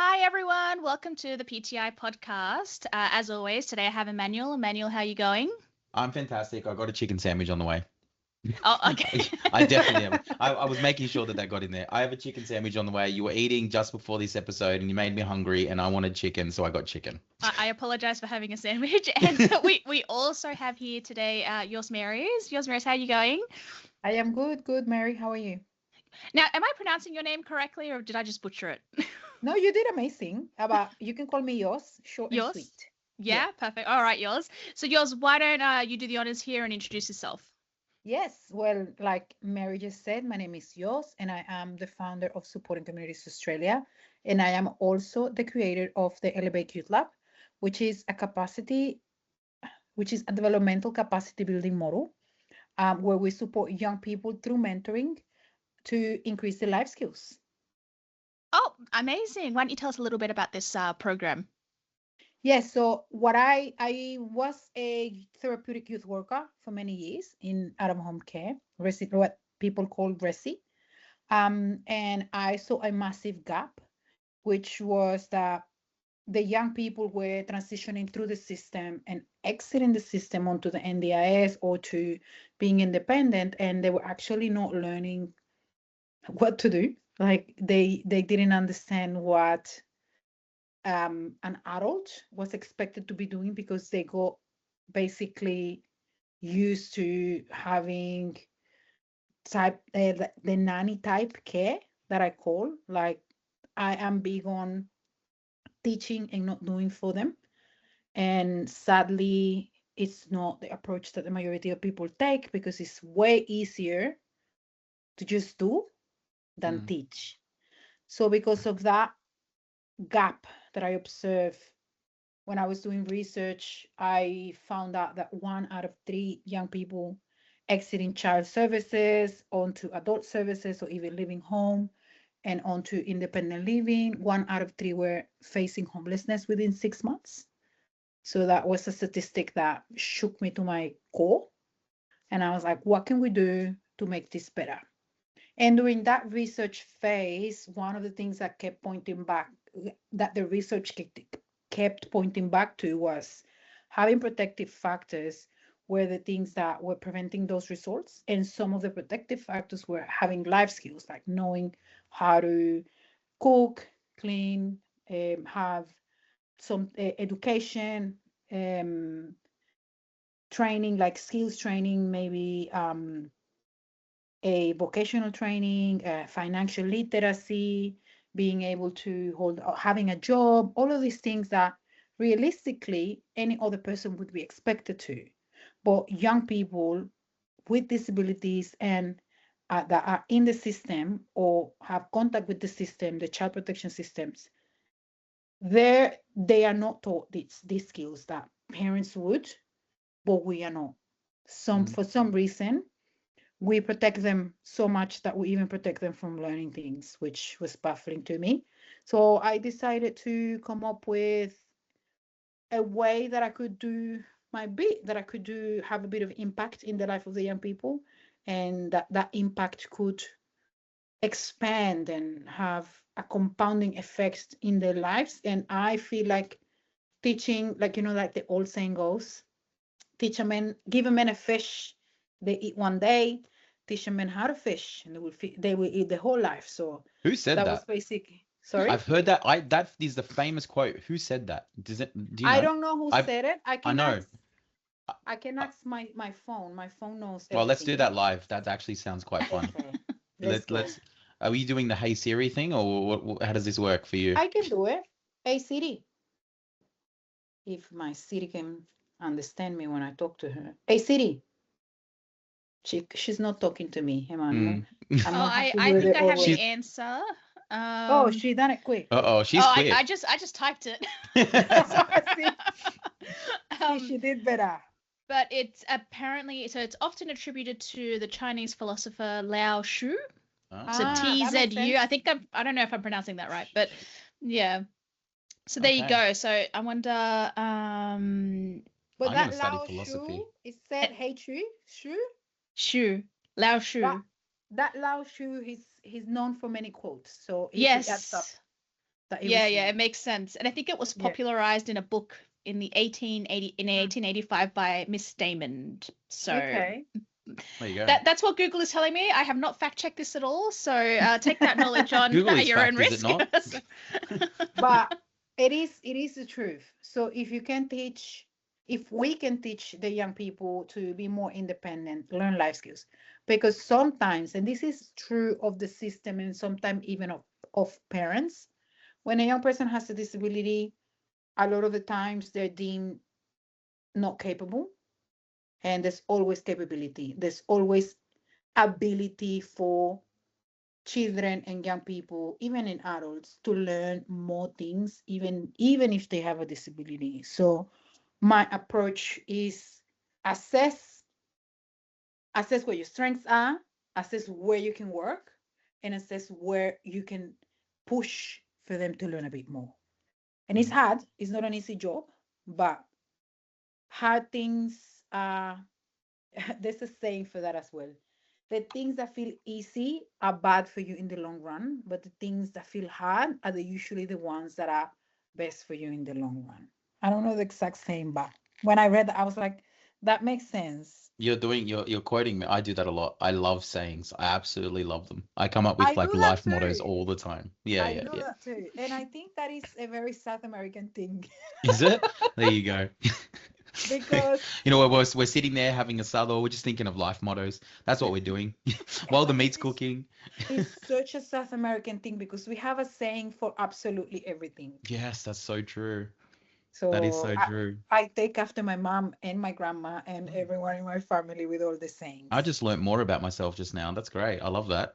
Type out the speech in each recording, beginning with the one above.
Hi, everyone. Welcome to the PTI podcast. As always, today I have Emanuel. Emanuel, how are you going? I'm fantastic. I got a chicken sandwich on the way. Oh, okay. I definitely am. I was making sure that got in there. I have a chicken sandwich on the way. You were eating just before this episode and you made me hungry and I wanted chicken, so I got chicken. I apologize for having a sandwich. And we also have here today Yosmerys. Yosmerys, how are you going? I am good, Mary. How are you? Now, am I pronouncing your name correctly or did I just butcher it? No, you did amazing. But you can call me Yos, short and Yours? sweet. Yeah. Yeah, perfect. All right, yours. So, yours, why don't you do the honors here and introduce yourself? Yes. Well, like Mary just said, my name is Yos, and I am the founder of Supporting Communities Australia, and I am also the creator of the Elevate Youth Lab, which is a developmental capacity building model, where we support young people through mentoring to increase their life skills. Oh, amazing. Why don't you tell us a little bit about this program? Yes, so I was a therapeutic youth worker for many years in out-of-home care, what people call resi. And I saw a massive gap, which was that the young people were transitioning through the system and exiting the system onto the NDIS or to being independent, and they were actually not learning what to do. Like they didn't understand what an adult was expected to be doing because they got basically used to having the nanny type care that I call. Like I am big on teaching and not doing for them, and sadly it's not the approach that the majority of people take because it's way easier to just do than Mm. teach. So because of that gap that I observe when I was doing research, I found out that 1 out of 3 young people exiting child services onto adult services or even living home and onto independent living, 1 out of 3 were facing homelessness within 6 months. So that was a statistic that shook me to my core. And I was like, what can we do to make this better? And during that research phase, one of the things that kept pointing back, that the research kept pointing back to was having protective factors were the things that were preventing those results. And some of the protective factors were having life skills, like knowing how to cook, clean, have some education, um, training, like skills training, maybe a vocational training, financial literacy, being able to hold, having a job, all of these things that realistically any other person would be expected to. But young people with disabilities and that are in the system or have contact with the system, the child protection systems, they are not taught these skills that parents would, but we are not. Mm. For some reason, we protect them so much that we even protect them from learning things, which was baffling to me. So I decided to come up with a way that I could do my bit, that I could do have a bit of impact in the life of the young people, and that impact could expand and have a compounding effect in their lives. And I feel like teaching, like like the old saying goes, teach a man, give a man a fish, they eat one day. Teach a man how to fish, and they will eat the whole life. So Who said that was that? basic. Sorry, I've heard that. That is the famous quote. Who said that? Do you I know? don't know who I've said it. I know. I can Uh, ask my phone. My phone knows Well, let's everything. do that live. That actually sounds quite fun. Okay, let's go. Let's. Are we doing the Hey Siri thing, or how does this work for you? I can do it. Hey Siri, if my Siri can understand me when I talk to her. Hey Siri, she's not talking to me, Emmanuel. Mm. I Oh, might have to I do it think the I have other way. the She's. answer. Oh, Um, she done it quick. Uh-oh, she's oh, I quick. just typed it. see, see, um, she did better. but it's apparently so it's often attributed to the Chinese philosopher Lao Shu. So Ah, That makes TZU. sense. I don't know if I'm pronouncing that right, but yeah. So there you okay. go. So I wonder. But I'm gonna that study Lao Shu, philosophy. it eh, said hey Shu. Shu, Lao That Shu. that Lao Shu, he's known for many quotes, so it adds up. Yes. that it Yeah, was yeah, me. it makes sense. And I think it was Yeah. popularized in a book in 1885 by Miss Damon. So Okay. There you go. that's what Google is telling me. I have not fact checked this at all, so take that knowledge on Google is your own fact, is it risk. not? But it is the truth. So if you can teach, if we can teach the young people to be more independent, learn life skills, because sometimes, and this is true of the system and sometimes even of parents, when a young person has a disability, a lot of the times they're deemed not capable, and there's always capability. There's always ability for children and young people, even in adults, to learn more things, even if they have a disability. So my approach is assess assess where your strengths are, assess where you can work, and assess where you can push for them to learn a bit more. And it's hard, it's not an easy job, but hard things are there's a saying for that as well. The things that feel easy are bad for you in the long run, but the things that feel hard are usually the ones that are best for you in the long run. I don't know the exact saying, but when I read that, I was like, that makes sense. You're quoting me. I do that a lot. I love sayings. I absolutely love them. I come up I with do like that life mottos too. all the time. Yeah, I yeah, do yeah. that too. And I think that is a very South American thing. Is it? There you go. Because You know, we're sitting there having a salad. We're just thinking of life mottos. That's what we're doing while the but meat's cooking. it's such a South American thing because we have a saying for absolutely everything. Yes, that's so true. That is So so true. I take after my mom and my grandma and everyone in my family with all the I sayings. just learnt more about myself just now. That's great. I love that.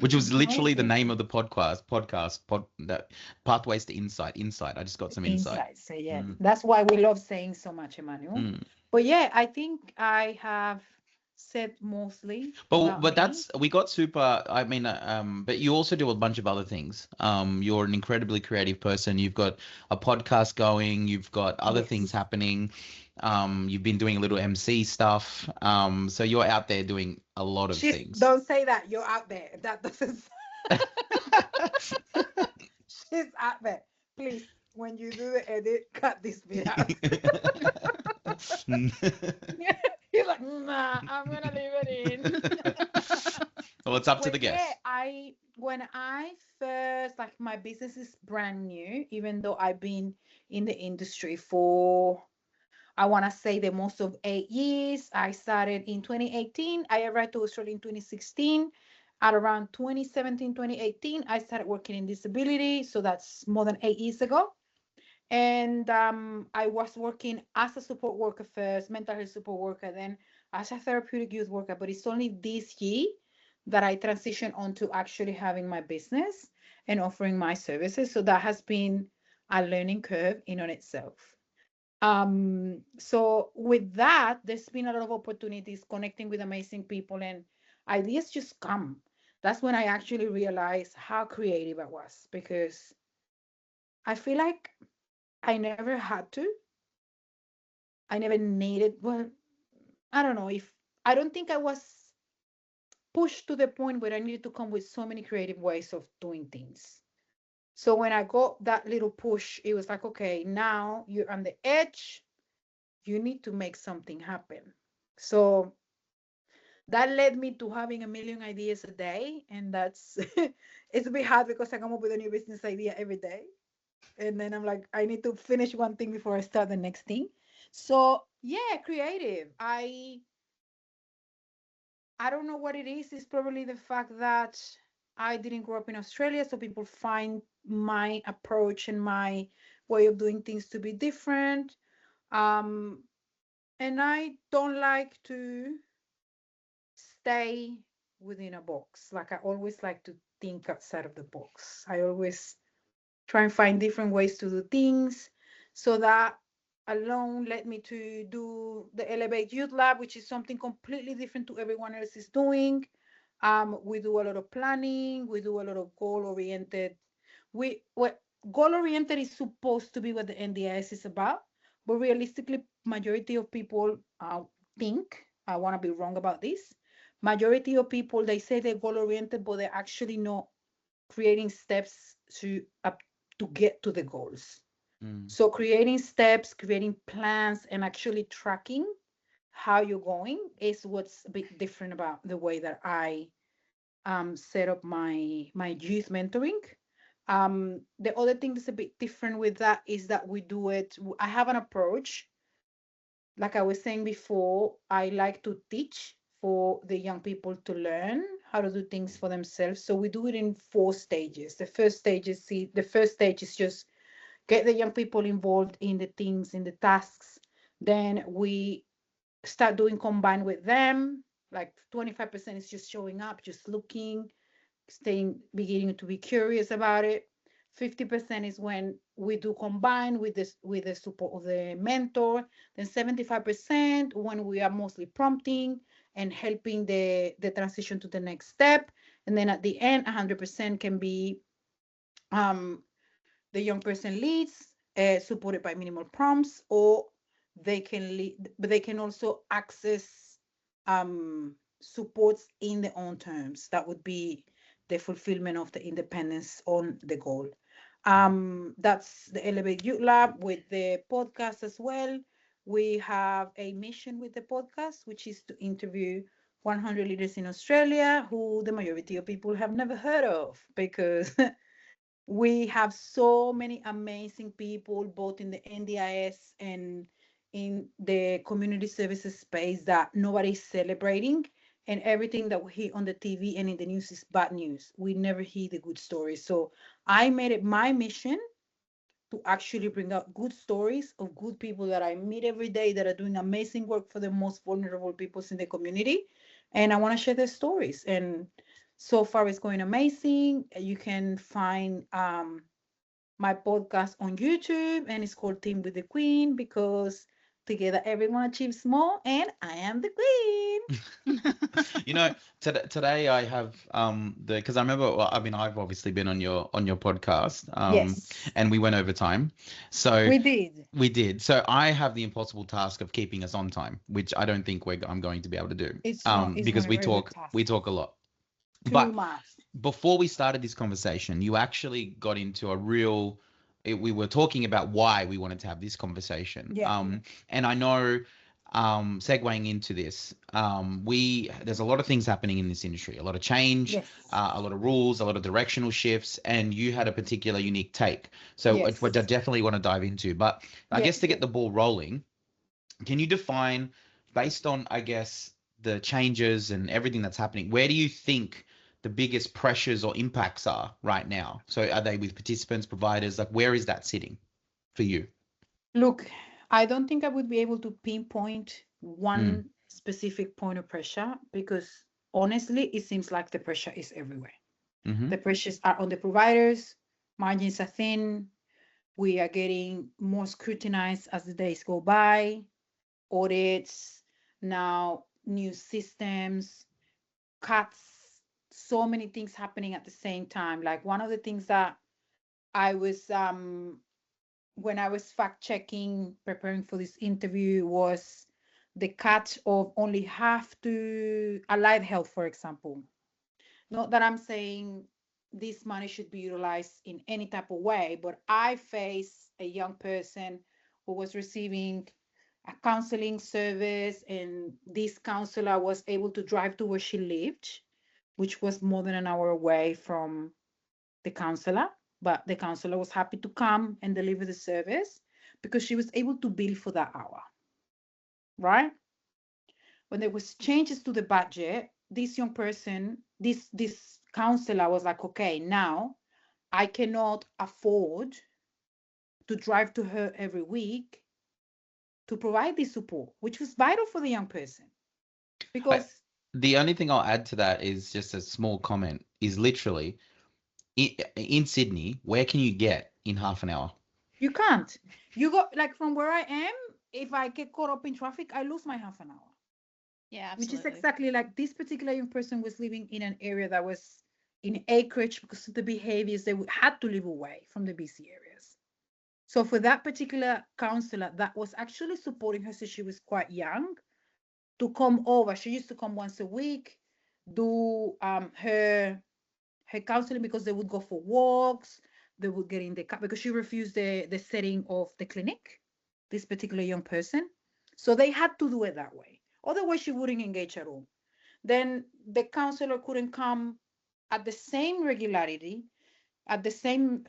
Which was literally the name Amazing of the podcast, that Pathways to Insight. Insight. I just got some insight. insights. So yeah, Mm, that's why we love saying so much, Emmanuel. mm. But yeah, I think I have said mostly about But me. that's we got super. I mean, but you also do a bunch of other things. You're an incredibly creative person. You've got a podcast going. You've got other things Yes. happening. You've been doing a little MC stuff. So you're out there doing a lot of She's things. don't say that. You're out there. That doesn't she's out there. Please, when you do the edit, cut this bit out. He's like, nah, I'm gonna leave it in. Well, it's up to But the yeah, guests. when I first, like, my business is brand new, even though I've been in the industry for, I want to say, the most of 8 years. I started in 2018. I arrived to Australia in 2016. At around 2017, 2018, I started working in disability. So that's more than 8 years ago. And I was working as a support worker first, mental health support worker, then as a therapeutic youth worker. But it's only this year that I transitioned onto actually having my business and offering my services. So that has been a learning curve in on itself. So with that, there's been a lot of opportunities connecting with amazing people, and ideas just come. That's when I actually realized how creative I was, because I feel like I never had to. I never needed, well, I don't know if, I don't think I was pushed to the point where I needed to come with so many creative ways of doing things. So when I got that little push, it was like, okay, now you're on the edge, you need to make something happen. So that led me to having a million ideas a day. And that's, it's a bit hard because I come up with a new business idea every day. And then I'm like, I need to finish one thing before I start the next thing. So yeah, creative. I don't know what it is. It's probably the fact that I didn't grow up in Australia, so people find my approach and my way of doing things to be different. Um, and I don't like to stay within a box. Like, I always like to think outside of the box. I always try and find different ways to do things. So that alone led me to do the Elevate Youth Lab, which is something completely different to everyone else is doing. We do a lot of planning. We do a lot of goal-oriented. What goal-oriented is supposed to be what the NDIS is about, but realistically, majority of people think, I want to be wrong about this. Majority of people, they say they're goal-oriented, but they're actually not creating steps to to get to the goals. Mm. So creating steps, creating plans, and actually tracking how you're going is what's a bit different about the way that I set up my youth mentoring. The other thing that's a bit different with that is that we do it. I have an approach, like I was saying before. I like to teach for the young people to learn how to do things for themselves. So we do it in 4 stages. The first stage is just get the young people involved in the things, in the tasks. Then we start doing combined with them. Like 25% is just showing up, just looking, beginning to be curious about it. 50% is when we do combine with this, with the support of the mentor. Then 75% when we are mostly prompting and helping the transition to the next step. And then at the end, 100% can be the young person leads, supported by minimal prompts, or they can lead, but they can also access supports in their own terms. That would be the fulfillment of the independence on the goal. That's the Elevate Youth Lab with the podcast as well. We have a mission with the podcast, which is to interview 100 leaders in Australia who the majority of people have never heard of, because we have so many amazing people, both in the NDIS and in the community services space, that nobody's celebrating. And everything that we hear on the TV and in the news is bad news. We never hear the good stories. So I made it my mission to actually bring out good stories of good people that I meet every day that are doing amazing work for the most vulnerable peoples in the community. And I want to share their stories. And so far it's going amazing. You can find my podcast on YouTube, and it's called Team with the Queen, because together everyone achieves more, and I am the queen. You know, today I have because I remember, well, I mean, I've obviously been on your podcast, Yes, and we went over time. So we did. we did. So I have the impossible task of keeping us on time, which I don't think I'm going to be able to do. It's not Because a we very good talk task. we talk a lot. Too But much. before we started this conversation, you actually got into a real. We were talking about why we wanted to have this conversation. Yeah. And I know, segueing into this, there's a lot of things happening in this industry, a lot of change, Yes. a lot of rules, a lot of directional shifts, and you had a particular unique take. So Yes. which I definitely want to dive into. But I Yeah. guess to get the ball rolling, can you define, based on, I guess, the changes and everything that's happening, where do you think the biggest pressures or impacts are right now? So are they with participants, providers? Like, where is that sitting for you? Look, I don't think I would be able to pinpoint Mm. one specific point of pressure, because honestly, it seems like the pressure is everywhere. Mm-hmm. The pressures are on the providers, margins are thin, we are getting more scrutinized as the days go by, audits, now new systems, cuts, so many things happening at the same time. Like one of the things that I was when I was fact checking, preparing for this interview, was the cut of only half to allied health, for example. Not that I'm saying this money should be utilized in any type of way, but I face a young person who was receiving a counseling service, and this counselor was able to drive to where she lived, which was more than an hour away from the counselor. But the counselor was happy to come and deliver the service because she was able to bill for that hour, right? When there was changes to the budget, this young person, this counselor was like, okay, now I cannot afford to drive to her every week to provide this support, which was vital for the young person. Because The only thing I'll add to that is just a small comment, is literally in Sydney, where can you get in half an hour? you can't. You go, like, from where I am, if I get caught up in traffic, I lose my half an hour. Yeah, Which is absolutely. exactly, like, this particular young person was living in an area that was in acreage because of the behaviors. They had to live away from the busy areas. So for that particular counselor that was actually supporting her since she was quite young, to come over, she used to come once a week, do her counseling, because they would go for walks, they would get in the car because she refused the setting of the clinic, this particular young person. So they had to do it that way. Otherwise, she wouldn't engage at all. Then the counselor couldn't come at the same regularity, at the same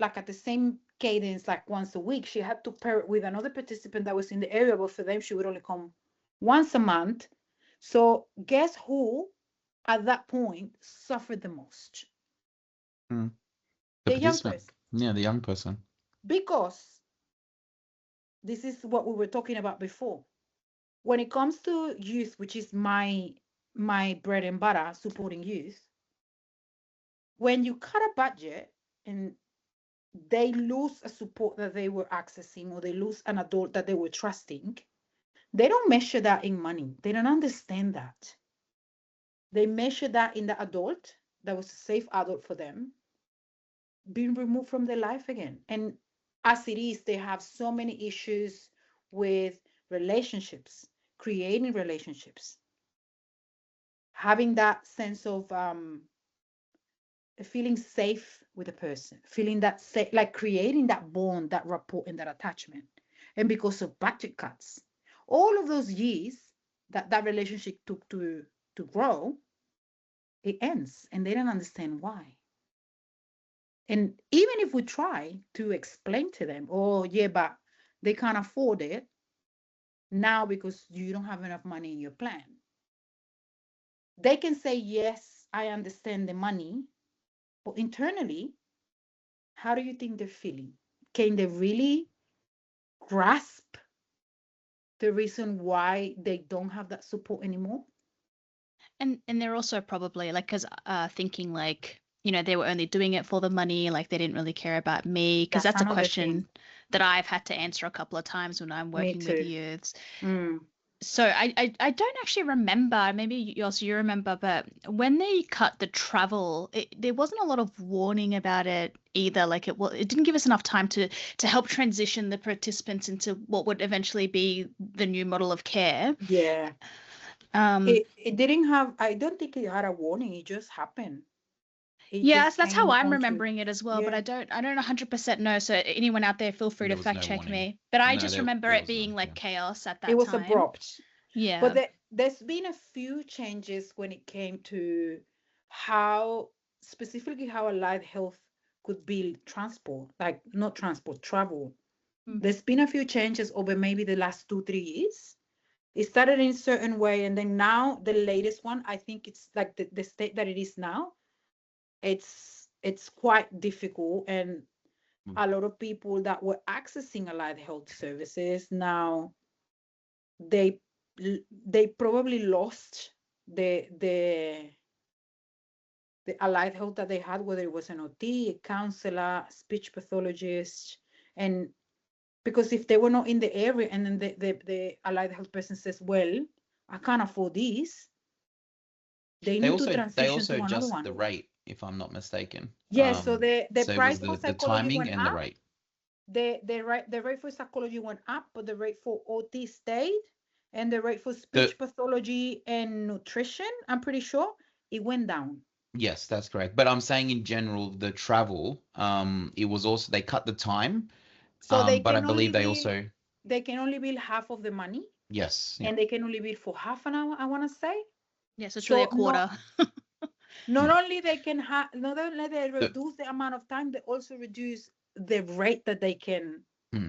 cadence, like once a week. She had to pair it with another participant that was in the area, but for them, she would only come once a month. So guess who at that point suffered the most? The young participant. person. Yeah, the young person. Because this is what we were talking about before. When it comes to youth, which is my bread and butter, supporting youth, when you cut a budget and they lose a support that they were accessing, or they lose an adult that they were trusting, they don't measure that in money. They don't understand that. They measure that in the adult that was a safe adult for them being removed from their life again. And as it is, they have so many issues with relationships, creating relationships, having that sense of feeling safe with a person, feeling that safe, like creating that bond, that rapport, and that attachment. And because of budget cuts, all of those years that relationship took to grow, it ends, and they don't understand why. And even if we try to explain to them, oh yeah, but they can't afford it now because you don't have enough money in your plan, they can say, yes, I understand the money, but internally, how do you think they're feeling? Can they really grasp the reason why they don't have that support anymore? And they're also probably like, because thinking like, you know, they were only doing it for the money, like they didn't really care about me, because that's a question that I've had to answer a couple of times when I'm working with youths. So I don't actually remember, maybe you remember, but when they cut the travel, there wasn't a lot of warning about it either. Like it didn't give us enough time to help transition the participants into what would eventually be the new model of care. Yeah. It didn't have, I don't think it had a warning. It just happened. Yes, that's how I'm remembering it as well, but I don't 100% know. So anyone out there, feel free to fact check me. But I just remember it being like chaos at that time. It was abrupt. Yeah. But there's been a few changes when it came to how, specifically how allied health could build transport, like not transport, travel. There's been a few changes over maybe the last 2-3 years. It started in a certain way, and then now the latest one, I think it's like the state that it is now. It's quite difficult, and a lot of people that were accessing allied health services now, they probably lost the allied health that they had, whether it was an OT, a counselor, speech pathologist, and because if they were not in the area, and then the allied health person says, well, I can't afford this, they need to transition they also to another adjust one. the rate, if I'm not mistaken. Yeah, so the price for the psychology timing went and up. the rate. The rate for psychology went up, but the rate for OT stayed, and the rate for speech pathology and nutrition, I'm pretty sure, it went down. Yes, that's correct. But I'm saying in general, the travel, it was also, they cut the time. So they but I can believe only they can only bill half of the money. Yes. And they can only bill for half an hour, I want to say. Yeah, so it's really a quarter. Not only they reduce the amount of time, they also reduce the rate that they can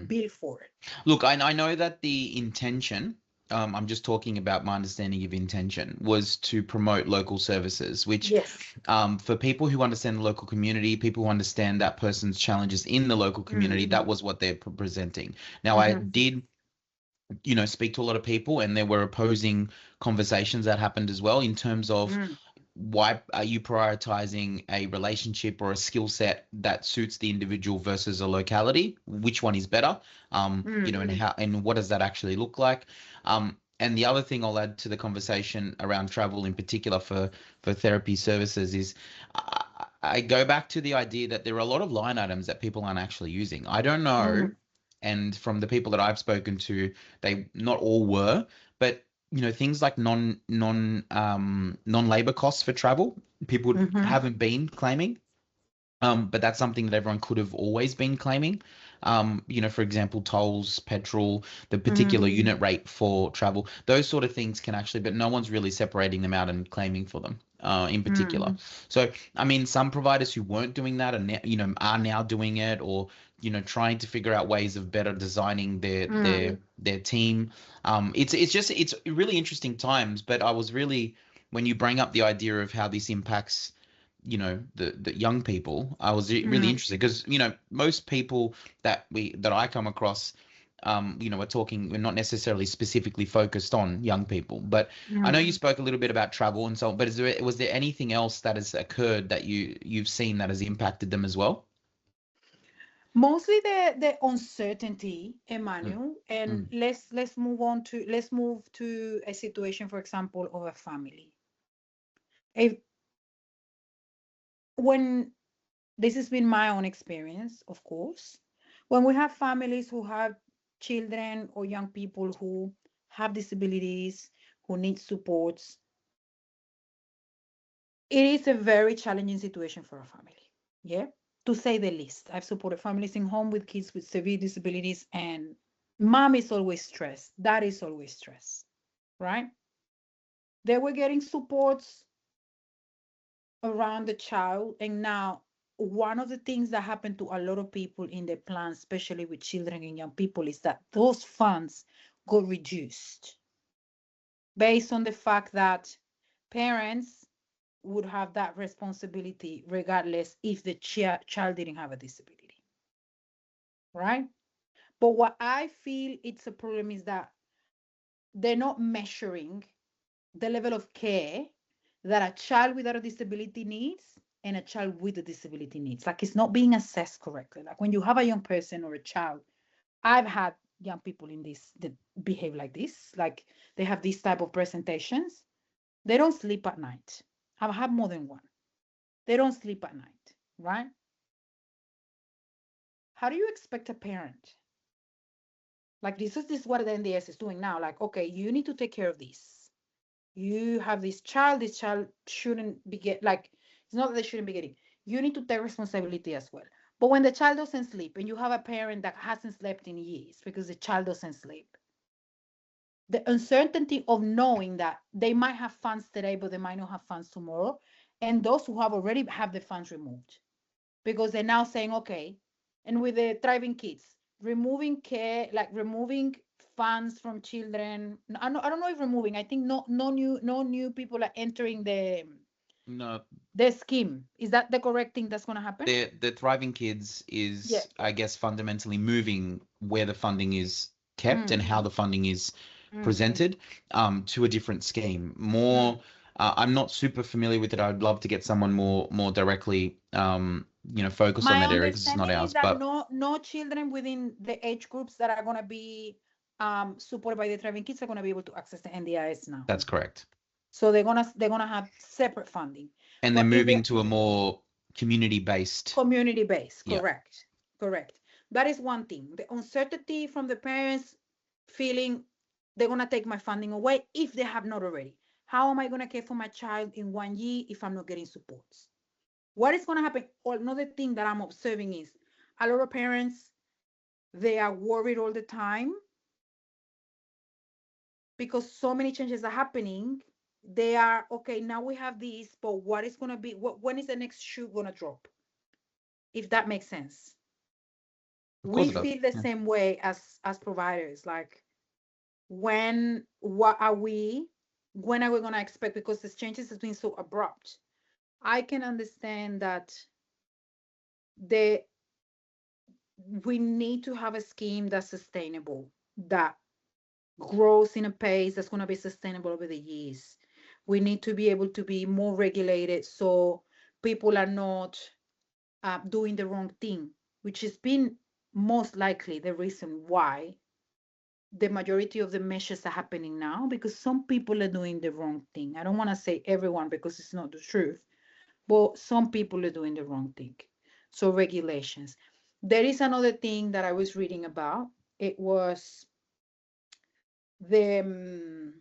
bill for it. Look, I know that the intention, I'm just talking about my understanding of intention, was to promote local services, which for people who understand the local community, people who understand that person's challenges in the local community, that was what they're presenting. Now, I did, speak to a lot of people, and there were opposing conversations that happened as well in terms of why are you prioritizing a relationship or a skill set that suits the individual versus a locality? Which one is better? And what does that actually look like? And the other thing I'll add to the conversation around travel in particular for therapy services is I go back to the idea that there are a lot of line items that people aren't actually using. I don't know. And from the people that I've spoken to, they not all were, but things like non-labor costs for travel, people haven't been claiming. But that's something that everyone could have always been claiming. For example, tolls, petrol, the particular unit rate for travel, those sort of things can actually, but no one's really separating them out and claiming for them in particular. So, I mean, some providers who weren't doing that are now doing it, or trying to figure out ways of better designing their team. It's really interesting times. But I was really, when you bring up the idea of how this impacts the young people, I was really interested, because most people that I come across, we're not necessarily specifically focused on young people. But I know you spoke a little bit about travel and so on, but was there anything else that has occurred that you've seen that has impacted them as well? Mostly the uncertainty, Emmanuel. And let's move to a situation, for example, of a family. When this has been my own experience, of course, when we have families who have children or young people who have disabilities, who need supports, it is a very challenging situation for a family, yeah, to say the least. I've supported families in home with kids with severe disabilities, and mom is always stressed, dad is always stressed, right? They were getting supports around the child, and now one of the things that happened to a lot of people in the plan, especially with children and young people, is that those funds got reduced based on the fact that parents would have that responsibility regardless if the child didn't have a disability, right? But what I feel it's a problem is that they're not measuring the level of care that a child without a disability needs and a child with a disability needs. Like, it's not being assessed correctly. Like, when you have a young person or a child, I've had young people in this that behave like this, like they have these type of presentations. They don't sleep at night. I've had more than one. They don't sleep at night, right? How do you expect a parent? Like, this is what the NDIS is doing now. Like, okay, you need to take care of this. You have this child shouldn't be it's not that they shouldn't be getting. You need to take responsibility as well. But when the child doesn't sleep and you have a parent that hasn't slept in years because the child doesn't sleep, the uncertainty of knowing that they might have funds today, but they might not have funds tomorrow, and those who have already have the funds removed, because they're now saying, okay, and with the thriving kids, removing care, like removing funds from children. I don't know if removing. I think no new people are entering the scheme. Is that the correct thing that's going to happen? The Thriving Kids is, I guess, fundamentally moving where the funding is kept and how the funding is presented to a different scheme. More, I'm not super familiar with it. I'd love to get someone more directly, focused on that area, because it's not ours. Is that no children within the age groups that are going to be supported by the Thriving Kids are going to be able to access the NDIS now. That's correct. So they're gonna have separate funding. And they're moving to a more community-based. Correct. Correct. That is one thing. The uncertainty from the parents feeling they're gonna take my funding away if they have not already. How am I gonna care for my child in 1 year if I'm not getting supports? What is gonna happen? Another thing that I'm observing is a lot of parents, they are worried all the time because so many changes are happening. They are, okay, now we have this, but what is going to be, when is the next shoe going to drop? If that makes sense. We feel the same way as providers. Like, when are we going to expect? Because this changes has been so abrupt. I can understand that we need to have a scheme that's sustainable, that grows in a pace that's going to be sustainable over the years. We need to be able to be more regulated so people are not doing the wrong thing, which has been most likely the reason why the majority of the measures are happening now, because some people are doing the wrong thing. I don't want to say everyone because it's not the truth, but some people are doing the wrong thing. So regulations. There is another thing that I was reading about. It was the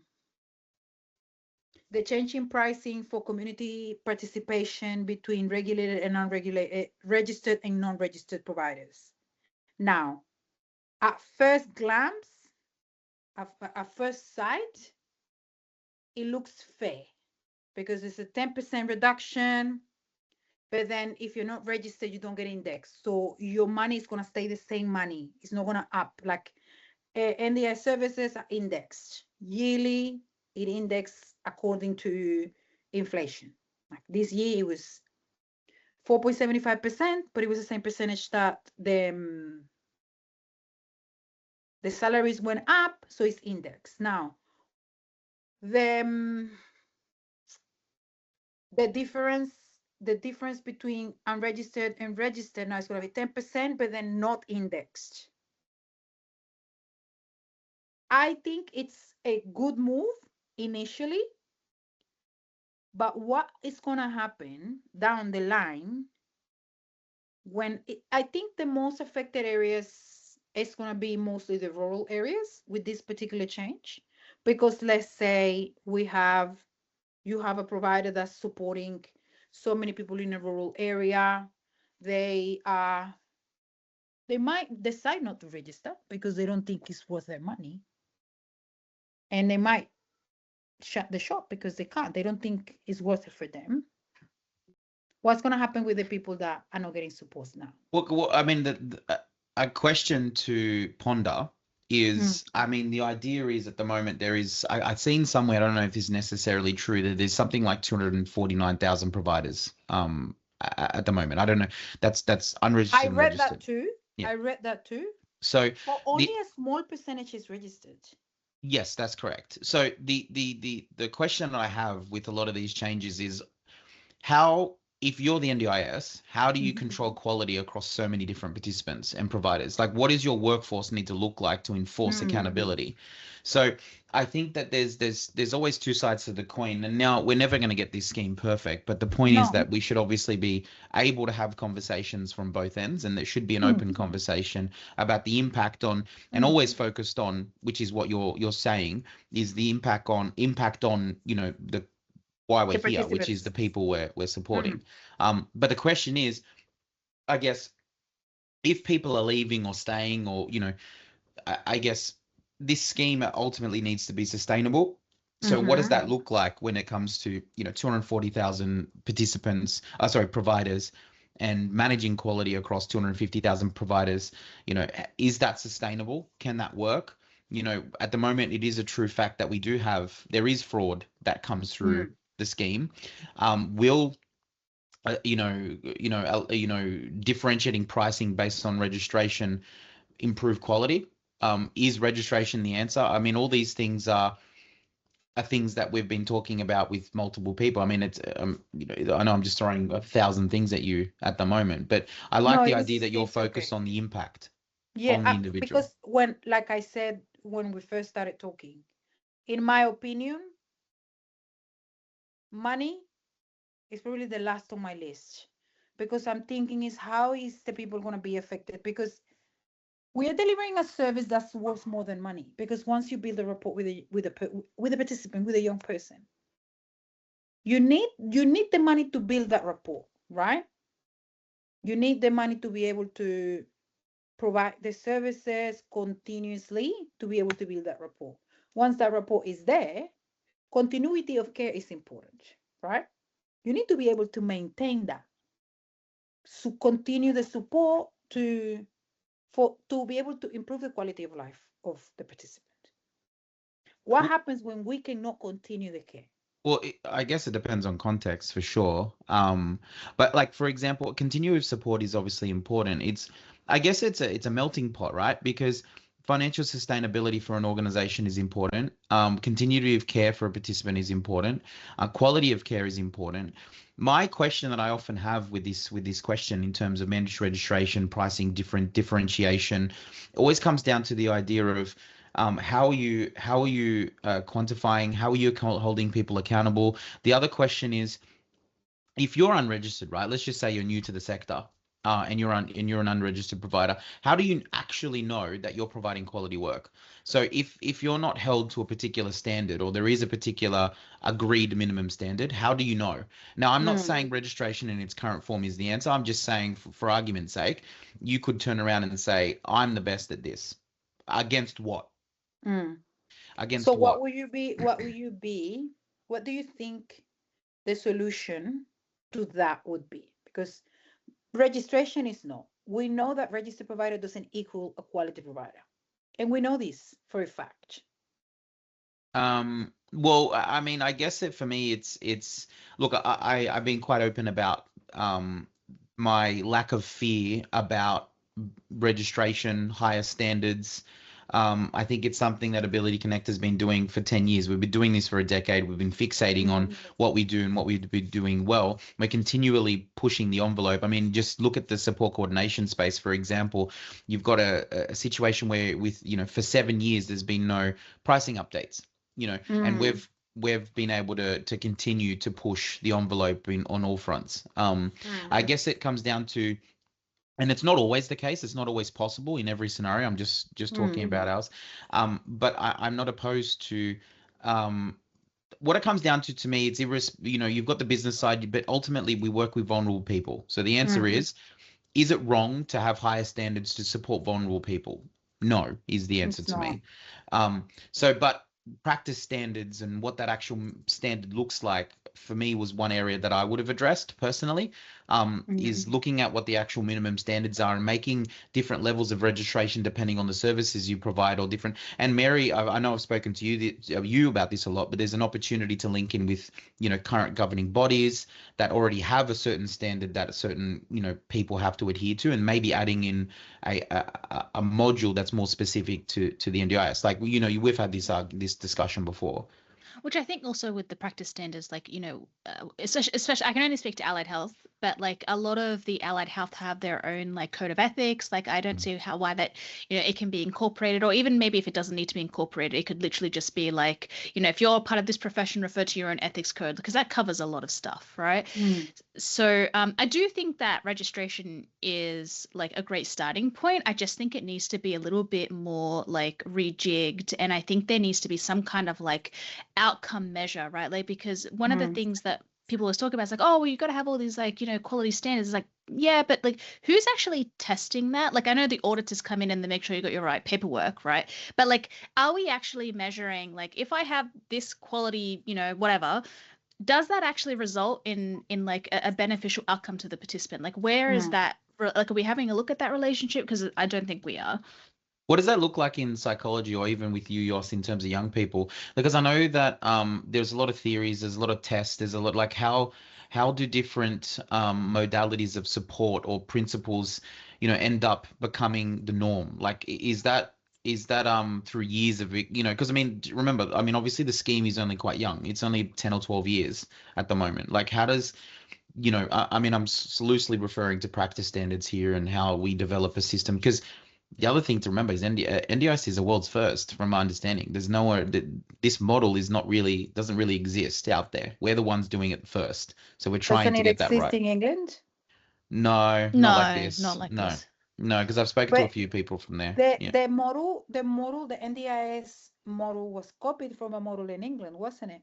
the change in pricing for community participation between regulated and unregulated, registered and non-registered providers. Now, at first glance, at first sight, it looks fair because it's a 10% reduction. But then if you're not registered, you don't get indexed. So your money is going to stay the same money. It's not going to up. Like NDIS services are indexed. Yearly, it indexed according to inflation. Like this year, it was 4.75%, but it was the same percentage that the salaries went up, so it's indexed. Now, the difference between unregistered and registered now is going to be 10%, but then not indexed. I think it's a good move initially, but what is going to happen down the line when I think the most affected areas is going to be mostly the rural areas with this particular change, because let's say you have a provider that's supporting so many people in a rural area, they might decide not to register because they don't think it's worth their money, and they might shut the shop because they don't think it's worth it for them. What's going to happen with the people that are not getting support now? Well, I mean, a question to ponder is, I mean, the idea is at the moment there is, I've seen somewhere, I don't know if this is necessarily true, that there's something like 249,000 providers at the moment. I don't know. That's unregistered. I read that too. Yeah. I read that too. So but only a small percentage is registered. Yes, that's correct. So the question that I have with a lot of these changes is how, if you're the NDIS, how do you control quality across so many different participants and providers? Like, what does your workforce need to look like to enforce accountability? So I think that there's always two sides to the coin, and now we're never going to get this scheme perfect, but the point is that we should obviously be able to have conversations from both ends, and there should be an open conversation about the impact on, and always focused on, which is what you're saying, is the impact on you know, the why we're here, which is the people we're supporting. But the question is, I guess, if people are leaving or staying, or, you know, I guess this scheme ultimately needs to be sustainable. So what does that look like when it comes to, you know, 240,000 providers, and managing quality across 250,000 providers? You know, is that sustainable? Can that work? You know, at the moment, it is a true fact that there is fraud that comes through the scheme. Will differentiating pricing based on registration improve quality? Is registration the answer? I mean, all these things are things that we've been talking about with multiple people. I mean, it's you know, I know I'm just throwing 1,000 things at you at the moment, but I like the idea that you're focused on the impact on the individual. Because when, like I said, when we first started talking, in my opinion, money is probably the last on my list, because I'm thinking is how is the people going to be affected? Because we are delivering a service that's worth more than money. Because once you build a rapport with a participant, with a young person, you need the money to build that rapport, right? You need the money to be able to provide the services continuously, to be able to build that rapport. Once that rapport is there, continuity of care is important, right? You need to be able to maintain that, so continue the support to be able to improve the quality of life of the participant. What happens when we cannot continue the care? Well, I guess it depends on context for sure. But like, for example, continuous support is obviously important. I guess it's a melting pot, right? Because financial sustainability for an organization is important. Continuity of care for a participant is important. Quality of care is important. My question that I often have with this question in terms of mandatory registration, pricing, differentiation, always comes down to the idea of how are you quantifying, how are you holding people accountable? The other question is, if you're unregistered, right? Let's just say you're new to the sector, and you're an unregistered provider, how do you actually know that you're providing quality work? So if you're not held to a particular standard, or there is a particular agreed minimum standard, how do you know? Now, I'm not saying registration in its current form is the answer. I'm just saying, for argument's sake, you could turn around and say, I'm the best at this. Against what? Against So what? what do you think the solution to that would be? Because registration is no. We know that registered provider doesn't equal a quality provider. And we know this for a fact. Well, I mean, I guess for me, it's look, I've been quite open about my lack of fear about registration, higher standards. I think it's something that Ability Connect has been doing for 10 years. We've been doing this for a decade. We've been fixating on what we do and what we've been doing well. We're continually pushing the envelope. I mean, just look at the support coordination space, for example. You've got a situation where for 7 years, there's been no pricing updates, and we've been able to continue to push the envelope on all fronts. I guess it comes down to, and it's not always the case. It's not always possible in every scenario. I'm just talking about ours. But I'm not opposed to what it comes down to me, it's you've got the business side, but ultimately we work with vulnerable people. So the answer is it wrong to have higher standards to support vulnerable people? No, is the answer to me. But practice standards and what that actual standard looks like for me was one area that I would have addressed personally, is looking at what the actual minimum standards are and making different levels of registration depending on the services you provide, or different. And Mary, I know I've spoken to you about this a lot, but there's an opportunity to link in with current governing bodies that already have a certain standard that certain people have to adhere to, and maybe adding in a module that's more specific to the NDIS. Like we've had this discussion before. Which I think also with the practice standards, like, especially I can only speak to allied health, but like a lot of the allied health have their own like code of ethics. Like I don't see why that, it can be incorporated, or even maybe if it doesn't need to be incorporated, it could literally just be like, if you're part of this profession, refer to your own ethics code, because that covers a lot of stuff, right? So I do think that registration is like a great starting point. I just think it needs to be a little bit more like rejigged, and I think there needs to be some kind of like outcome measure, right? Like, because one of the things that people always talk about is like, oh, well, you got to have all these like, quality standards. It's like, yeah, but like, who's actually testing that? Like, I know the auditors come in and they make sure you got your right paperwork, right? But like, are we actually measuring, like, if I have this quality, whatever, does that actually result in like a beneficial outcome to the participant? Like, where is that? Like, are we having a look at that relationship? Because I don't think we are. What does that look like in psychology, or even with you, Yos, in terms of young people? Because I know that there's a lot of theories, there's a lot of tests, there's a lot, like how do different modalities of support or principles, end up becoming the norm? Like, is that through years of it, because I mean, remember, I mean, obviously the scheme is only quite young. It's only 10 or 12 years at the moment. Like, how does, I mean, I'm loosely referring to practice standards here and how we develop a system, because the other thing to remember is NDIS is a world's first, from my understanding. There's nowhere this model doesn't really exist out there. We're the ones doing it first, so we're trying to get that right. Doesn't it exist in England? No, not like this. Not like this. No, because I've spoken to a few people from there. The model, the NDIS model was copied from a model in England, wasn't it?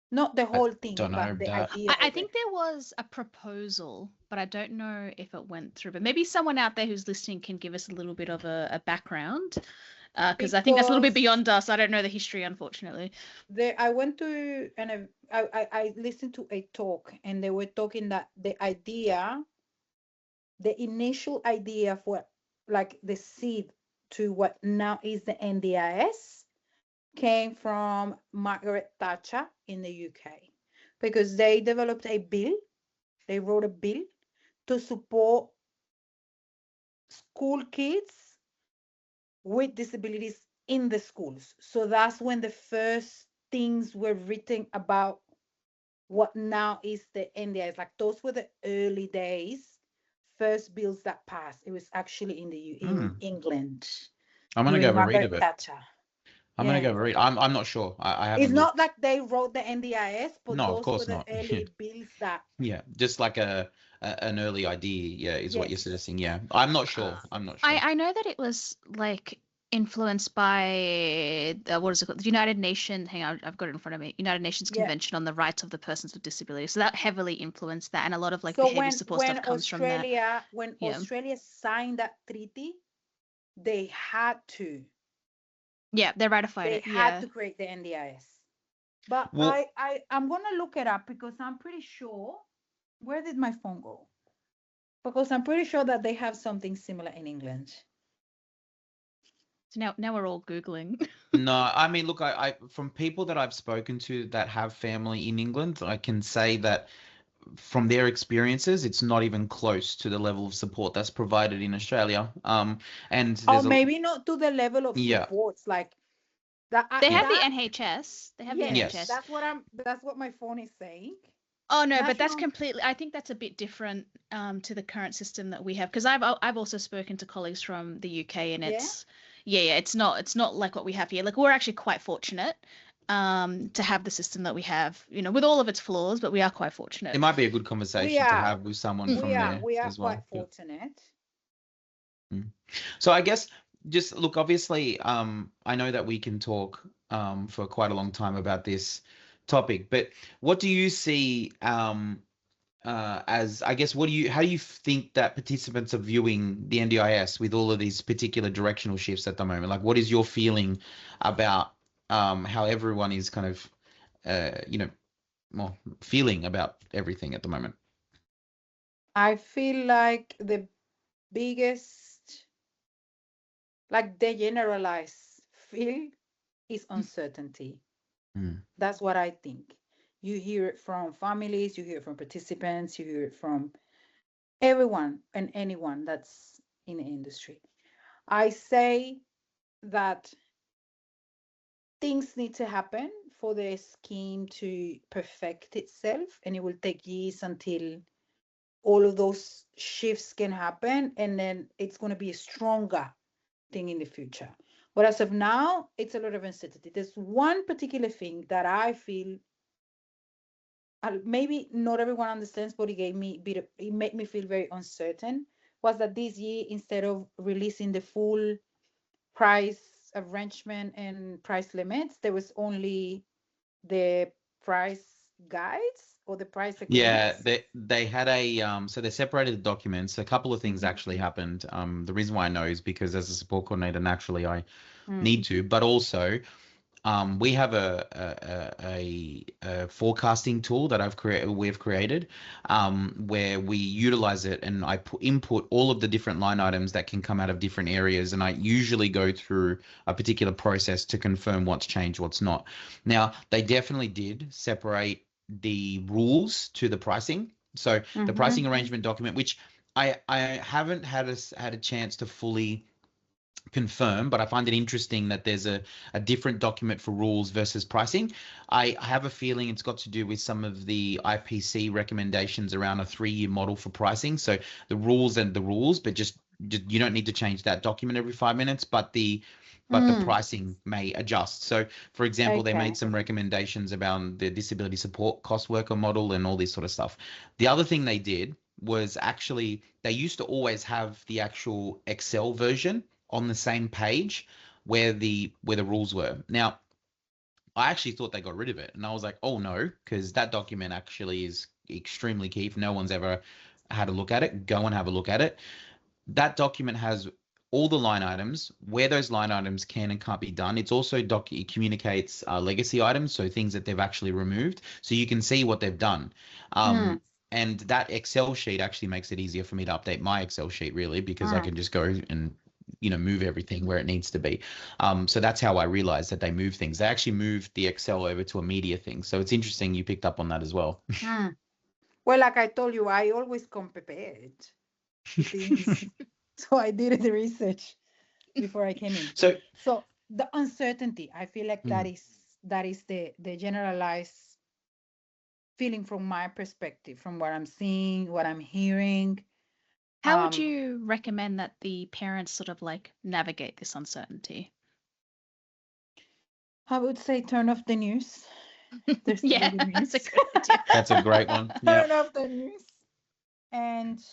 Not the whole thing, don't know but the that. idea. I think there was a proposal, but I don't know if it went through. But maybe someone out there who's listening can give us a little bit of a background, because I think that's a little bit beyond us. I don't know the history, unfortunately. I went to and I listened to a talk, and they were talking that the initial idea for like the seed to what now is the NDIS came from Margaret Thatcher in the UK, because they developed a bill, they wrote a bill to support school kids with disabilities in the schools. So that's when the first things were written about what now is the NDIS. Like, those were the early days, first bills that passed. It was actually in England. I'm gonna go have a read of it. Thatcher. I'm gonna go read. I'm not sure. I haven't. It's not like they wrote the NDIS, but No, of those course were the not. early bills that. Yeah, just like an early idea. Yeah, is what you're Yes. suggesting. Yeah, I'm not sure. I'm not sure. I know that it was like influenced by what is it called? The United Nations. Hang on, I've got it in front of me. United Nations Yeah. Convention on the Rights of the Persons with Disabilities. So that heavily influenced that, and a lot of like So behavior support stuff comes from that. when Yeah. Australia signed that treaty, they had to. Yeah, they ratified They it. had Yeah. to create the NDIS. But Well, I'm gonna look it up because I'm pretty sure. Where did my phone go? Because I'm pretty sure that they have something similar in England. So now we're all Googling. no, I mean, look, I from people that I've spoken to that have family in England, I can say that from their experiences, it's not even close to the level of support that's provided in Australia. And Or there's maybe not to the level of Yeah. supports like that. They have the that- NHS. They have yes, the Yes. NHS. that's what my phone is saying. Oh no, but that's National- completely. I think that's a bit different to the current system that we have, because I've also spoken to colleagues from the UK, and it's it's not like what we have here. Like, we're actually quite fortunate to have the system that we have, with all of its flaws, but we are quite fortunate. It might be a good conversation to are. have with someone from there we are as well. quite fortunate. So I guess just look, obviously, I know that we can talk for quite a long time about this topic, but what do you see as, I guess, how do you think that participants are viewing the NDIS with all of these particular directional shifts at the moment? Like, what is your feeling about how everyone is kind of, feeling about everything at the moment? I feel like the biggest, like the generalized feel is uncertainty. That's what I think. You hear it from families, you hear it from participants, you hear it from everyone and anyone that's in the industry. I say that things need to happen for the scheme to perfect itself, and it will take years until all of those shifts can happen, and then it's going to be a stronger thing in the future. But as of now, it's a lot of uncertainty. There's one particular thing that I feel maybe not everyone understands, but it made me feel very uncertain, was that this year, instead of releasing the full price arrangement and price limits, there was only the price guides or the price agreements. Yeah, they had so they separated the documents. A couple of things actually happened. The reason why I know is because as a support coordinator, naturally I need to, but also we have a forecasting tool that we've created, where we utilize it, and I input all of the different line items that can come out of different areas, and I usually go through a particular process to confirm what's changed, what's not. Now, they definitely did separate the rules to the pricing. So the pricing arrangement document, which I haven't had a chance to fully confirm, but I find it interesting that there's a different document for rules versus pricing. I have a feeling it's got to do with some of the IPC recommendations around a 3-year model for pricing. So the rules and the rules, but just you don't need to change that document every 5 minutes, but the pricing may adjust. So, for example, they made some recommendations about the disability support cost worker model and all this sort of stuff. The other thing they did was actually, they used to always have the actual Excel version on the same page where the rules were. Now, I actually thought they got rid of it, and I was like, oh no, because that document actually is extremely key. If no one's ever had a look at it, go and have a look at it. That document has all the line items, where those line items can and can't be done. It's also it communicates legacy items, so things that they've actually removed, so you can see what they've done. And that Excel sheet actually makes it easier for me to update my Excel sheet, really, because I can just go and move everything where it needs to be. So that's how I realized that they moved things. They actually moved the Excel over to a media thing. So it's interesting you picked up on that as well. Well, like I told you, I always come prepared to things. So I did the research before I came in. So the uncertainty, I feel like that is the generalized feeling from my perspective, from what I'm seeing, what I'm hearing. How would you recommend that the parents sort of like navigate this uncertainty? I would say turn off the news. There's too Yeah, many that's a news. good idea. That's a great one. Turn Yeah. off the news and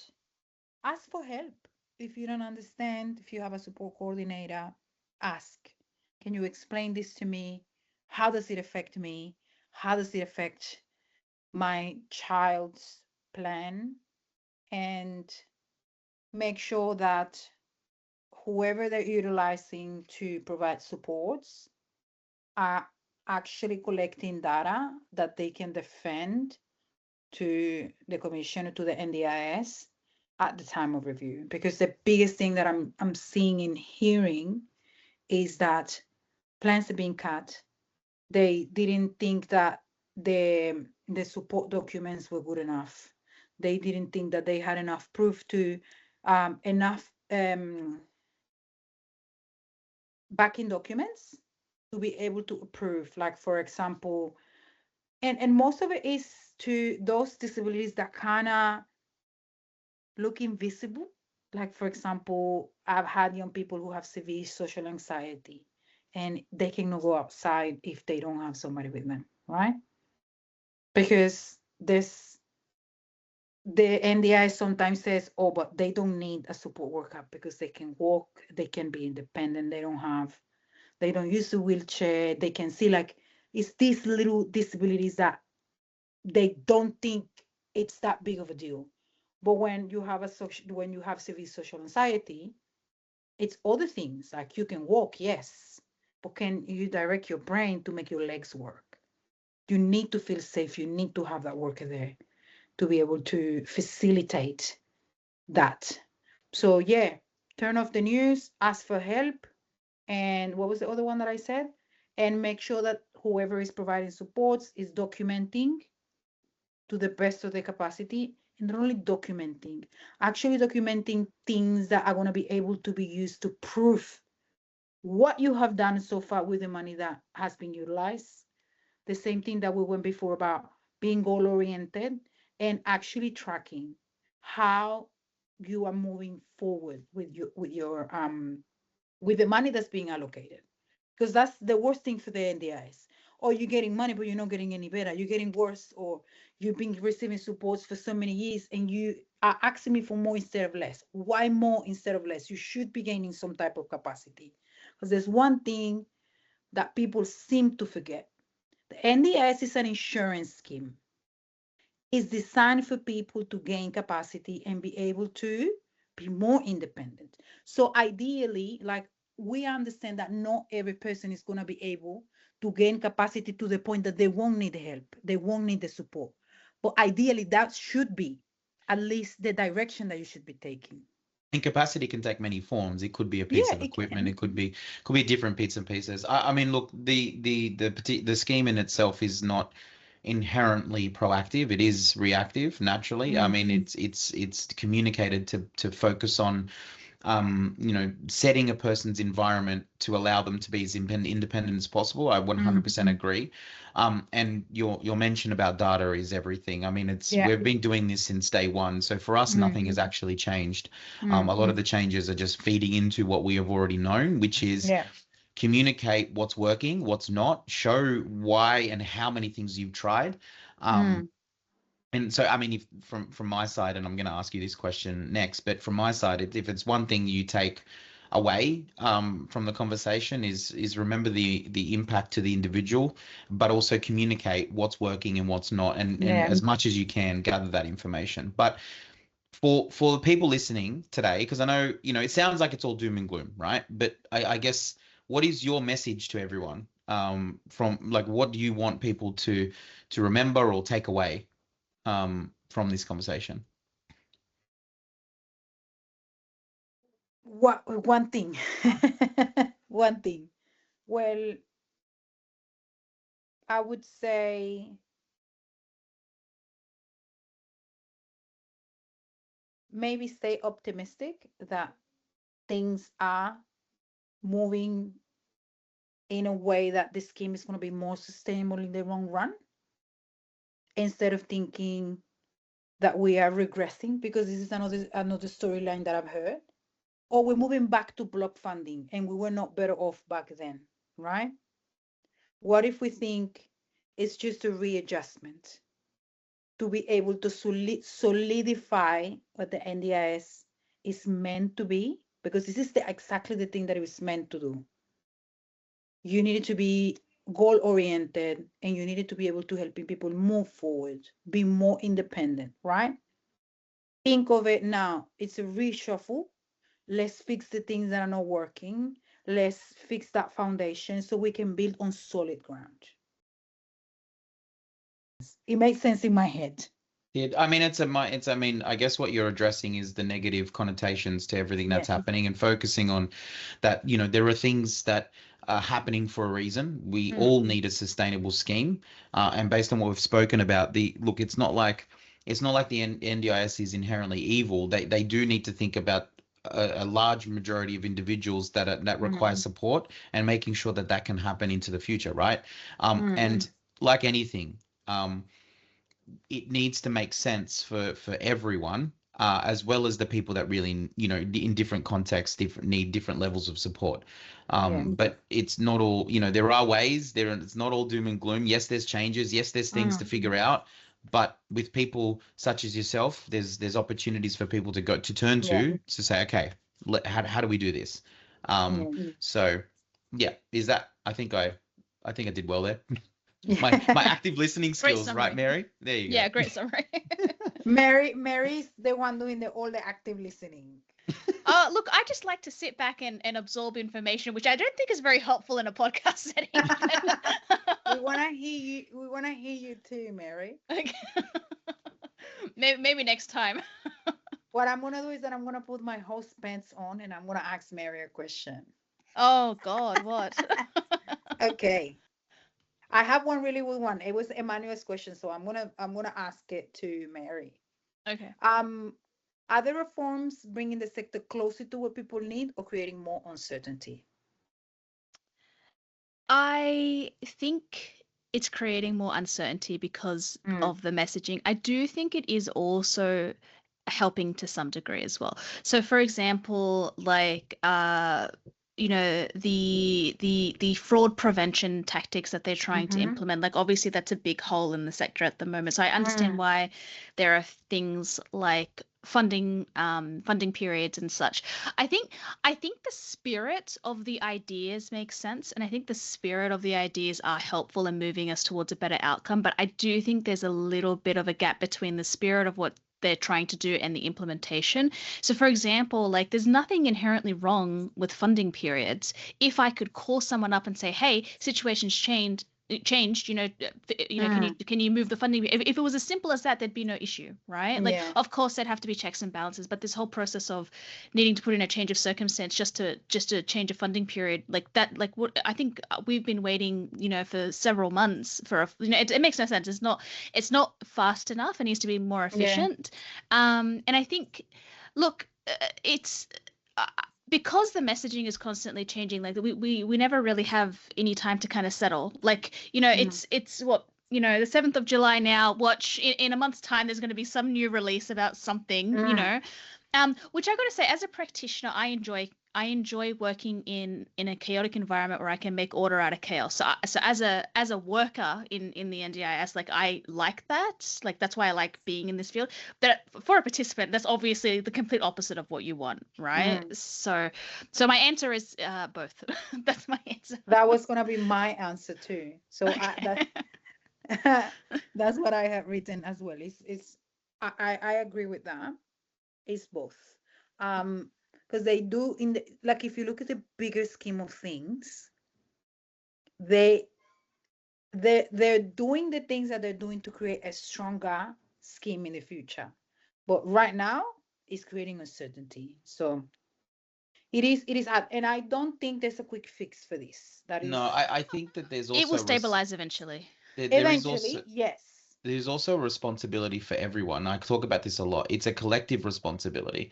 ask for help. If you don't understand, if you have a support coordinator, ask. Can you explain this to me? How does it affect me? How does it affect my child's plan? And make sure that whoever they're utilizing to provide supports are actually collecting data that they can defend to the commission or to the NDIS at the time of review. Because the biggest thing that I'm seeing and hearing is that plans are being cut. They didn't think that the support documents were good enough. They didn't think that they had enough proof to enough backing documents to be able to approve. Like for example, and most of it is to those disabilities that kind of look invisible. Like for example, I've had young people who have severe social anxiety and they cannot go outside if they don't have somebody with them, right? Because this the NDI sometimes says, oh, but they don't need a support worker because they can walk, they can be independent, they don't use a wheelchair, they can see. Like it's these little disabilities that they don't think it's that big of a deal. But when you have when you have severe social anxiety, it's other things. Like you can walk, yes, but can you direct your brain to make your legs work? You need to feel safe. You need to have that worker there to be able to facilitate that. So yeah, turn off the news, ask for help, and what was the other one that I said? And make sure that whoever is providing supports is documenting to the best of their capacity, and not only documenting, actually documenting things that are going to be able to be used to prove what you have done so far with the money that has been utilized. The same thing that we went before about being goal oriented and actually tracking how you are moving forward with the money that's being allocated, because that's the worst thing for the NDIs. Or you're getting money, but you're not getting any better. You're getting worse, or you've been receiving supports for so many years and you are asking me for more instead of less. Why more instead of less? You should be gaining some type of capacity. Because there's one thing that people seem to forget. The NDIS is an insurance scheme. It's designed for people to gain capacity and be able to be more independent. So ideally, like we understand that not every person is going to be able to gain capacity to the point that they won't need help, they won't need the support. But ideally, that should be at least the direction that you should be taking. And capacity can take many forms. It could be a piece Yeah, of it equipment. can. It could be different bits and pieces. I mean, look, the scheme in itself is not inherently proactive. It is reactive naturally. I mean, it's communicated to focus on setting a person's environment to allow them to be as independent as possible. I 100% agree. And your mention about data is everything. I mean, we've been doing this since day one. So for us, nothing has actually changed. A lot of the changes are just feeding into what we have already known, which is communicate what's working, what's not, show why and how many things you've tried. And so, I mean, if from my side, and I'm going to ask you this question next, but from my side, if it's one thing you take away from the conversation is remember the impact to the individual, but also communicate what's working and what's not, and as much as you can gather that information. But for the people listening today, because I know it sounds like it's all doom and gloom, right? But I guess what is your message to everyone from like what do you want people to remember or take away from this conversation? One thing. One thing. Well, I would say maybe stay optimistic that things are moving in a way that the scheme is going to be more sustainable in the long run, instead of thinking that we are regressing, because this is another storyline that I've heard, or we're moving back to block funding and we were not better off back then, right? What if we think it's just a readjustment to be able to solidify what the NDIS is meant to be? Because this is exactly the thing that it was meant to do. You needed to be goal oriented, and you needed to be able to helping people move forward, be more independent, right? Think of it now, it's a reshuffle. Let's fix the things that are not working. Let's fix that foundation so we can build on solid ground. It makes sense in my head. Yeah, I mean, I mean, I guess what you're addressing is the negative connotations to everything that's happening, and focusing on that, there are things that are happening for a reason. We all need a sustainable scheme. And based on what we've spoken about, look, it's not like the NDIS is inherently evil. They do need to think about a large majority of individuals that require support, and making sure that can happen into the future, right? And like anything, it needs to make sense for everyone, as well as the people that really, in different contexts, need different levels of support. But it's not all, there are ways there. It's not all doom and gloom. Yes, there's changes. Yes, there's things to figure out. But with people such as yourself, there's opportunities for people to turn to say, okay, how do we do this? So yeah, is that, I think I did well there. My active listening skills, right, Mary? There you go. Yeah, great summary. Mary's the one doing all the active listening. Look, I just like to sit back and absorb information, which I don't think is very helpful in a podcast setting. We want to hear you. We want to hear you too, Mary. Okay. Maybe next time. What I'm gonna do is that I'm gonna put my host pants on, and I'm gonna ask Mary a question. Oh God, what? Okay. I have one really good one. It was Emanuel's question, so I'm gonna ask it to Mary. Okay. Are the reforms bringing the sector closer to what people need, or creating more uncertainty? I think it's creating more uncertainty because of the messaging. I do think it is also helping to some degree as well. So for example, like the fraud prevention tactics that they're trying to implement, like obviously that's a big hole in the sector at the moment. So I understand why there are things like funding periods and such. I think the spirit of the ideas makes sense, and I think the spirit of the ideas are helpful in moving us towards a better outcome, but I do think there's a little bit of a gap between the spirit of what they're trying to do and the implementation. So for example, like there's nothing inherently wrong with funding periods. If I could call someone up and say, hey, situation's changed, can you move the funding? If it was as simple as that, there'd be no issue, right? Like, of course, there'd have to be checks and balances, but this whole process of needing to put in a change of circumstance just to change a funding period, like that, like what I think we've been waiting, for several months for it makes no sense. It's not fast enough. It needs to be more efficient. And I think, look, it's. Because the messaging is constantly changing, like we never really have any time to kind of settle. Like, it's what, the 7th of July now, watch in a month's time, there's going to be some new release about something, which I got to say, as a practitioner, I enjoy working in a chaotic environment where I can make order out of chaos. So as a worker in the NDIS, like I like that. Like that's why I like being in this field. But for a participant, that's obviously the complete opposite of what you want, right? So my answer is both. That's my answer. That was gonna be my answer too. So Okay. that's what I have written as well. I agree with that. It's both. Because they do like if you look at the bigger scheme of things, they're doing the things that they're doing to create a stronger scheme in the future. But right now, it's creating uncertainty. So it is hard, and I don't think there's a quick fix for this. I think that there's also it will stabilize eventually. Eventually, yes. There's also a responsibility for everyone. I talk about this a lot. It's a collective responsibility,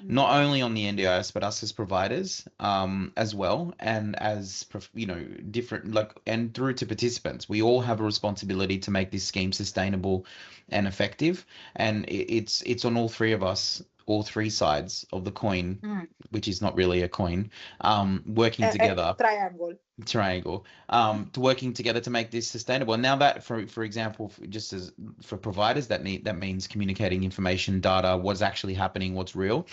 not only on the NDIS, but us as providers, as well, and as different, and through to participants. We all have a responsibility to make this scheme sustainable and effective, and it's on all three of us all three sides of the coin, Mm. which is not really a coin, working together, Triangle. to working together to make this sustainable. And now that, for example, just as for providers, that means communicating information, data, what's actually happening, what's real,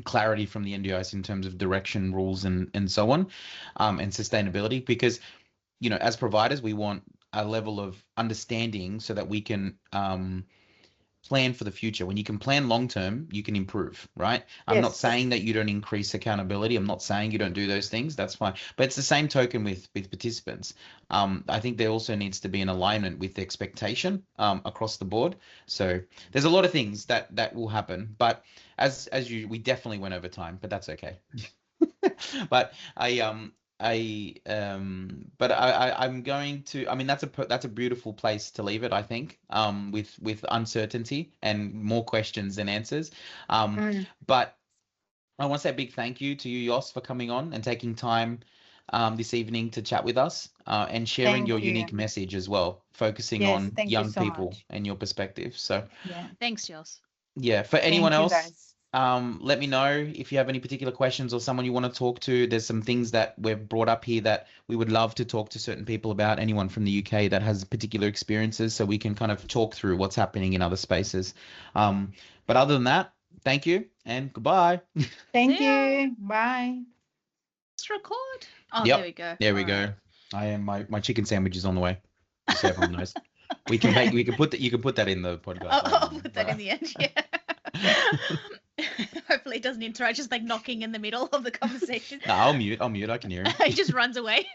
clarity from the NDIS in terms of direction, rules, and so on, and sustainability. Because, you know, as providers, we want a level of understanding so that we can plan for the future. When you can plan long term, you can improve, right? I'm not Yes. saying that you don't increase accountability. I'm not saying you don't do those things. That's fine. But it's the same token with participants. I think there also needs to be an alignment with expectation across the board. So there's a lot of things that will happen. But we definitely went over time, but that's okay. But I'm going to, I mean, that's a beautiful place to leave it, I think, with uncertainty and more questions than answers. But I want to say a big thank you to you, Jos, for coming on and taking time this evening to chat with us, and sharing your unique message as well, focusing on young people and your perspective. So yeah, Thanks, Jos. yeah, for anyone else, let me know if you have any particular questions or someone you want to talk to. There's some things that we've brought up here that we would love to talk to certain people about, anyone from the UK that has particular experiences, so we can kind of talk through what's happening in other spaces. But other than that, thank you and goodbye. Thank you. Bye. Let's record. Oh, Yep. there we go. There we go. I am my chicken sandwich is on the way. Just so everyone knows. You can put that in the podcast. I'll put that in the end. Yeah. Hopefully it doesn't interrupt, just like knocking in the middle of the conversation. No, I'll mute. I can hear him. He just runs away.